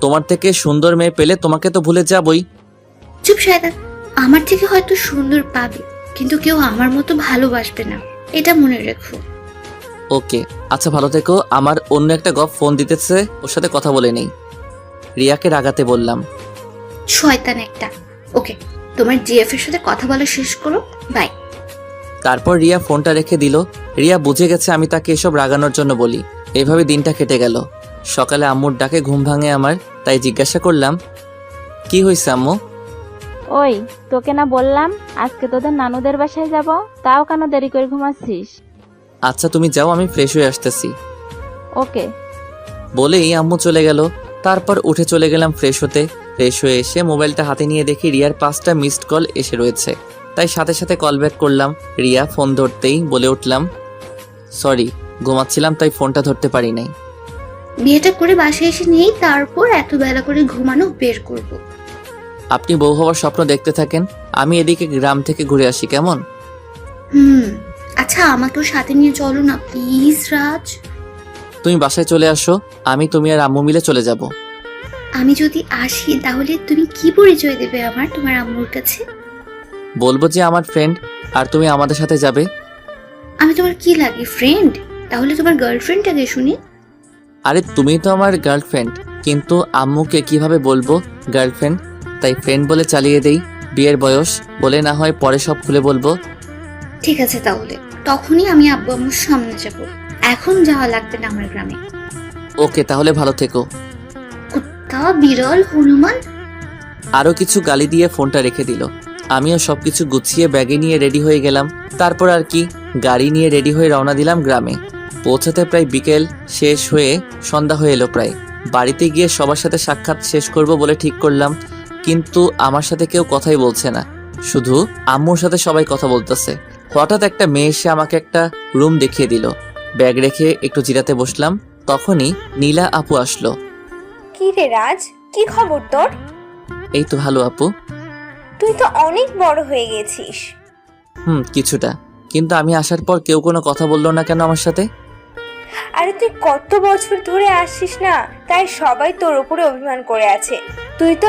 তোমার থেকে সুন্দর মেয়ে পেলে তোমাকে তো ভুলে যাবই। চুপ শয়তান। আমার থেকে হয়তো সুন্দর পাবে, কিন্তু কেউ আমার মতো ভালোবাসবে না, এটা মনে রেখো। ওকে, আচ্ছা ভালো থেকো। আমার অন্য একটা গপ ফোন দিতেছে, ওর সাথে কথা বলে নেই। রিয়াকে রাগাতে বললাম। শয়তান একটা। ওকে, তোমার জিএফ এর সাথে কথা বলা শেষ করো, বাই। তারপর রিয়া ফোনটা রেখে দিল। রিয়া বুঝে গেছে আমি তাকে এসব রাগানোর জন্য বলি। এভাবে দিনটা কেটে গেল। সকালে আম্মুর ডাকে ঘুম ভাঙে আমার, তাই জিজ্ঞাসা করলাম, কি হয়েছে আম্মু? ওই, তোকে না বললাম আজকে তোদের নানুদের বাসায় যাব, তাও কেন দেরি করে ঘুমাচ্ছিস? আচ্ছা তুমি যাও, আমি ফ্রেশ হয়ে আসতেছি। ওকে। বলেই আম্মু চলে গেল। তারপর উঠে চলে গেলাম ফ্রেশ হতে। ফ্রেশ হয়ে এসে মোবাইলটা হাতে নিয়ে দেখি রিয়ার 5টা মিসড কল এসে রয়েছে। তাই সাথে সাথে কল ব্যাক করলাম। রিয়া ফোন ধরতেই বলে উঠলাম, সরি, ঘুমাচ্ছিলাম তাই ফোনটা ধরতে পারি নাই। বিয়েটা করে বাসায় এসে নেই, তারপর এত বেলা করে ঘুমানো বের করব। আপনি বউ হওয়ার স্বপ্ন দেখতে থাকেন, আমি এদিকে গ্রাম থেকে ঘুরে আসি, কেমন? আচ্ছা, আমাকেও সাথে নিয়ে চলো না প্লিজ রাজ। তুমি বাসায় চলে আসো, আমি তুমি আর আম্মু মিলে চলে যাব। আমি যদি আসি তাহলে তুমি কি পরিচয় দেবে আমার তোমার আম্মুর কাছে? বলবো যে আমার ফ্রেন্ড, আর তুমি আমাদের সাথে যাবে। আমি তোমার কি লাগে, ফ্রেন্ড? তাহলে তোমার গার্লফ্রেন্ডটাকে শুনি। আরে তুমি তো আমার গার্লফ্রেন্ড, কিন্তু আম্মুকে কিভাবে বলবো গার্লফ্রেন্ড, তাই ফ্রেন্ড বলে চালিয়ে দেই। বিয়ের বয়স বলে না হয় পরে সব খুলে বলবো। ঠিক আছে, তাহলে তখনই আমি আব্বু আম্মুর সামনে যাব। এখন যাওয়া লাগবে না আমার গ্রামে। ওকে, তাহলে ভালো থেকো। কুত্তা, বিড়াল, হনুমান। আরও কিছু গালি দিয়ে ফোনটা রেখে দিল। আমিও সবকিছু গুছিয়ে ব্যাগে নিয়ে রেডি হয়ে গেলাম। তারপর আর কি, গাড়ি নিয়ে রেডি হয়ে রওনা দিলাম গ্রামে। পৌঁছাতে প্রায় বিকেল শেষ হয়ে সন্ধ্যা হয়ে এলো প্রায়। বাড়িতে গিয়ে সবার সাথে সাক্ষাৎ শেষ করব বলে ঠিক করলাম, কিন্তু আমার সাথে কেউ কথাই বলছে না, শুধু আম্মুর সাথে সবাই কথা বলতেছে। হঠাৎ একটা মেয়ে এসে আমাকে একটা রুম দেখিয়ে দিল। ব্যাগ রেখে একটু জিরাতে বসলাম, তখনই নীলা আপু আসলো। কি রে রাজ, কি খবর তোর? এই তো ভালো আপু। তুই তো অনেক বড় হয়ে গেছিস। কিছুটা, কিন্তু আমি আসার পর কেউ কোনো কথা বললো না কেন আমার সাথে? আরে তুই কত বছর ধরে আসছিস না, তাই সবাই তোর উপরে অভিমান করে আছে। তুই তো